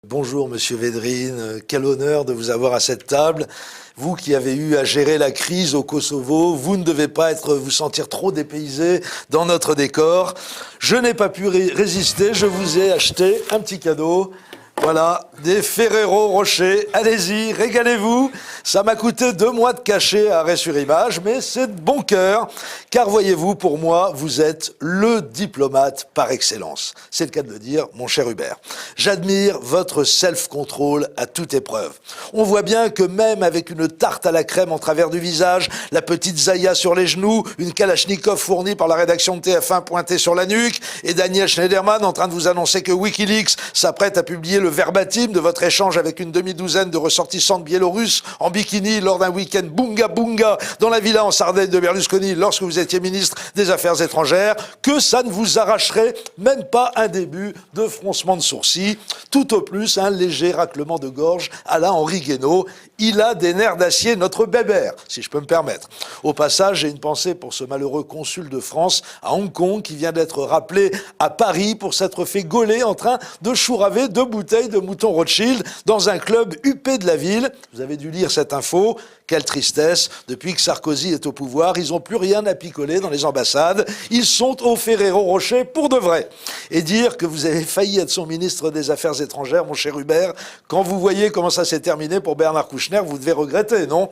Bonjour Monsieur Védrine, quel honneur de vous avoir à cette table. Vous qui avez eu à gérer la crise au Kosovo, vous ne devez pas vous sentir trop dépaysé dans notre décor. Je n'ai pas pu résister, je vous ai acheté un petit cadeau. Voilà, des Ferrero Rocher. Allez-y, régalez-vous. Ça m'a coûté 2 mois de cachet à Arrêt-sur-Image, mais c'est de bon cœur. Car voyez-vous, pour moi, vous êtes le diplomate par excellence. C'est le cas de le dire, mon cher Hubert. J'admire votre self-control à toute épreuve. On voit bien que même avec une tarte à la crème en travers du visage, la petite Zaya sur les genoux, une Kalachnikov fournie par la rédaction de TF1 pointée sur la nuque, et Daniel Schneiderman en train de vous annoncer que Wikileaks s'apprête à publier le verbatim de votre échange avec une demi-douzaine de ressortissants biélorusses en bikini lors d'un week-end bunga bunga dans la villa en Sardaigne de Berlusconi lorsque vous étiez ministre des Affaires étrangères, que ça ne vous arracherait même pas un début de froncement de sourcils, tout au plus un léger raclement de gorge à la Henri Guénaud. Il a des nerfs d'acier, notre bébert, si je peux me permettre. Au passage, j'ai une pensée pour ce malheureux consul de France à Hong Kong qui vient d'être rappelé à Paris pour s'être fait gauler en train de chouraver 2 bouteilles de mouton Rothschild dans un club huppé de la ville. Vous avez dû lire cette info. Quelle tristesse. Depuis que Sarkozy est au pouvoir, ils n'ont plus rien à picoler dans les ambassades. Ils sont au Ferrero Rocher pour de vrai. Et dire que vous avez failli être son ministre des Affaires étrangères, mon cher Hubert, quand vous voyez comment ça s'est terminé pour Bernard Kouchner, vous devez regretter, non?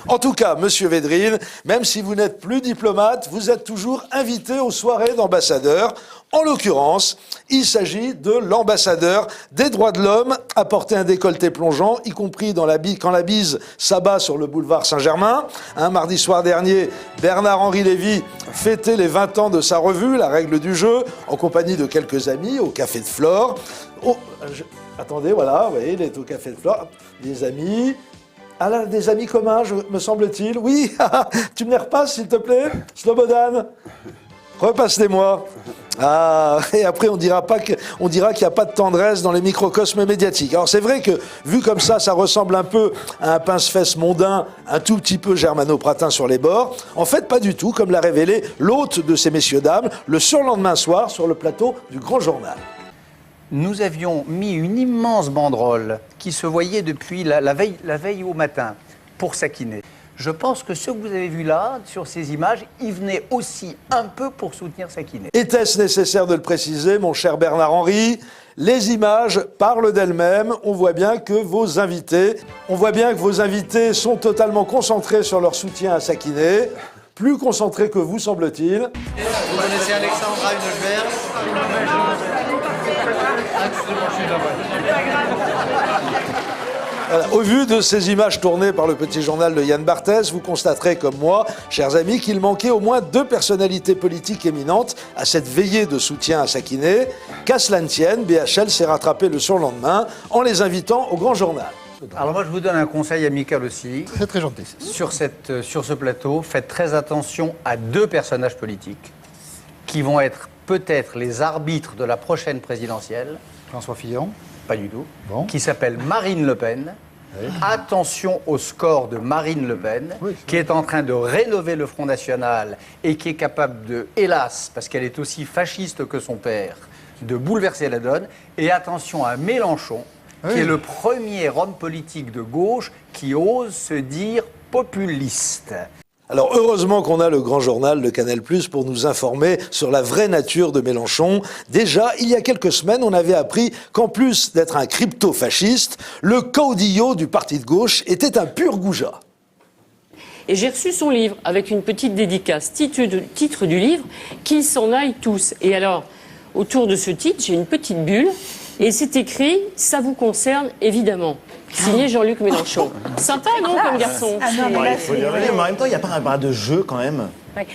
En tout cas, monsieur Védrine, même si vous n'êtes plus diplomate, vous êtes toujours invité aux soirées d'ambassadeurs. En l'occurrence, il s'agit de l'ambassadeur des droits de l'homme à porter un décolleté plongeant, y compris quand la bise s'abat sur le boulevard Saint-Germain. Mardi soir dernier, Bernard-Henri Lévy fêtait les 20 ans de sa revue, La règle du jeu, en compagnie de quelques amis au Café de Flore. Oh, attendez, voilà, vous voyez, il est au Café de Flore. Des amis... Ah là, des amis communs, me semble-t-il. Oui, tu me les repasses, s'il te plaît, Slobodan. Repasse-les-moi. Ah, et après on dira qu'il n'y a pas de tendresse dans les microcosmes médiatiques. Alors c'est vrai que, vu comme ça ressemble un peu à un pince-fesses mondain, un tout petit peu germano-pratin sur les bords. En fait, pas du tout, comme l'a révélé l'hôte de ces messieurs-dames, le surlendemain soir, sur le plateau du Grand Journal. Nous avions mis une immense banderole qui se voyait depuis la veille au matin pour Sakineh. Je pense que ce que vous avez vu là, sur ces images, il venait aussi un peu pour soutenir Sakineh. Était-ce nécessaire de le préciser, mon cher Bernard-Henri? Les images parlent d'elles-mêmes. On voit bien que vos invités sont totalement concentrés sur leur soutien à Sakineh. Plus concentrés que vous, semble-t-il. Vous connaissez Alexandra Hunebert? Voilà. Au vu de ces images tournées par le petit journal de Yann Barthès, vous constaterez comme moi, chers amis, qu'il manquait au moins 2 personnalités politiques éminentes à cette veillée de soutien à Sakineh. Qu'à cela ne tienne, BHL s'est rattrapé le surlendemain en les invitant au Grand Journal. Alors moi je vous donne un conseil amical aussi. C'est très gentil. Sur ce plateau, faites très attention à 2 personnages politiques qui vont être peut-être les arbitres de la prochaine présidentielle. François Fillon. Pas du tout. Bon. Qui s'appelle Marine Le Pen. Oui. Attention au score de Marine Le Pen, oui, qui est en train de rénover le Front National et qui est capable de, hélas, parce qu'elle est aussi fasciste que son père, de bouleverser la donne. Et attention à Mélenchon, oui, qui est le premier homme politique de gauche qui ose se dire populiste. Alors heureusement qu'on a le Grand Journal de Canal+ pour nous informer sur la vraie nature de Mélenchon. Déjà, il y a quelques semaines, on avait appris qu'en plus d'être un crypto-fasciste, le caudillo du parti de gauche était un pur goujat. Et j'ai reçu son livre avec une petite dédicace, titre du livre, qu'ils s'en aillent tous. Et alors, autour de ce titre, j'ai une petite bulle et c'est écrit « Ça vous concerne évidemment ». Signé Jean-Luc Mélenchon. Sympa, non, comme garçon? Il faut dire, mais en même temps, il n'y a pas un bras de jeu quand même.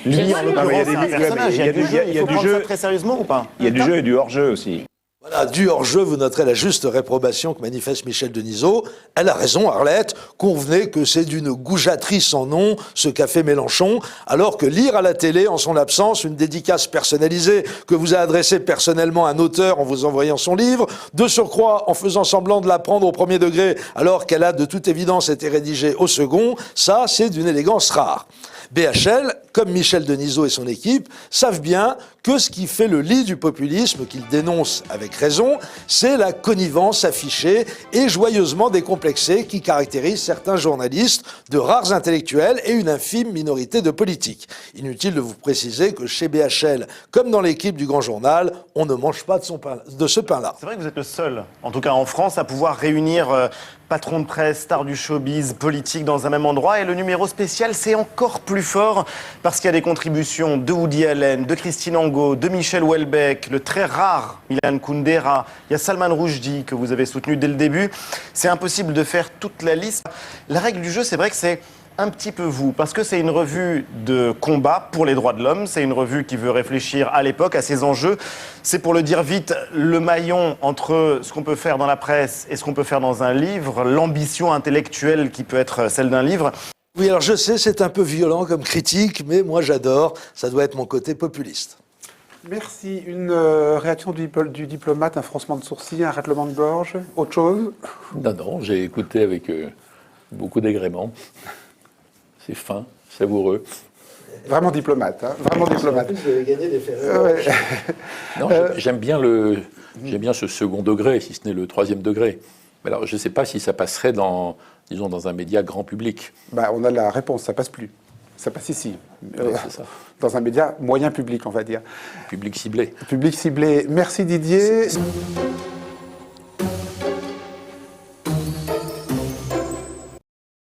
Lui, en l'occurrence, c'est un personnage. Il y a du jeu. Il faut prendre ça très sérieusement ou pas? Il y a du jeu et du hors-jeu aussi. Voilà, du hors-jeu, vous noterez la juste réprobation que manifeste Michel Denisot. Elle a raison, Arlette. Convenez que c'est d'une goujaterie sans nom, ce qu'a fait Mélenchon, alors que lire à la télé, en son absence, une dédicace personnalisée que vous a adressée personnellement un auteur en vous envoyant son livre, de surcroît en faisant semblant de la prendre au premier degré, alors qu'elle a de toute évidence été rédigée au second, ça, c'est d'une élégance rare. BHL, comme Michel Denisot et son équipe, savent bien que ce qui fait le lit du populisme qu'ils dénoncent avec raison, c'est la connivence affichée et joyeusement décomplexée qui caractérise certains journalistes, de rares intellectuels et une infime minorité de politiques. Inutile de vous préciser que chez BHL, comme dans l'équipe du Grand Journal, on ne mange pas de ce pain-là. C'est vrai que vous êtes le seul, en tout cas en France, à pouvoir réunir patron de presse, star du showbiz, politique dans un même endroit. Et le numéro spécial, c'est encore plus fort parce qu'il y a des contributions de Woody Allen, de Christine Angot, de Michel Houellebecq, le très rare Milan Kundera. Il y a Salman Rushdie que vous avez soutenu dès le début. C'est impossible de faire toute la liste. La règle du jeu, c'est vrai que c'est un petit peu vous, parce que c'est une revue de combat pour les droits de l'homme, c'est une revue qui veut réfléchir à l'époque, à ses enjeux. C'est, pour le dire vite, le maillon entre ce qu'on peut faire dans la presse et ce qu'on peut faire dans un livre, l'ambition intellectuelle qui peut être celle d'un livre. Oui, alors je sais, c'est un peu violent comme critique, mais moi j'adore, ça doit être mon côté populiste. Merci. Une réaction du diplomate, un froncement de sourcil, un râlement de gorge, autre chose? Non, j'ai écouté avec beaucoup d'agrément. C'est fin, savoureux. Vraiment diplomate, hein, vraiment diplomate. Vous avez gagné des ferrets. Ouais. Non, j'aime bien ce second degré, si ce n'est le troisième degré. Mais alors, je ne sais pas si ça passerait dans un média grand public. Bah, on a la réponse, ça passe plus. Ça passe ici. C'est ça. Dans un média moyen public, on va dire. Public ciblé. Public ciblé. Merci Didier.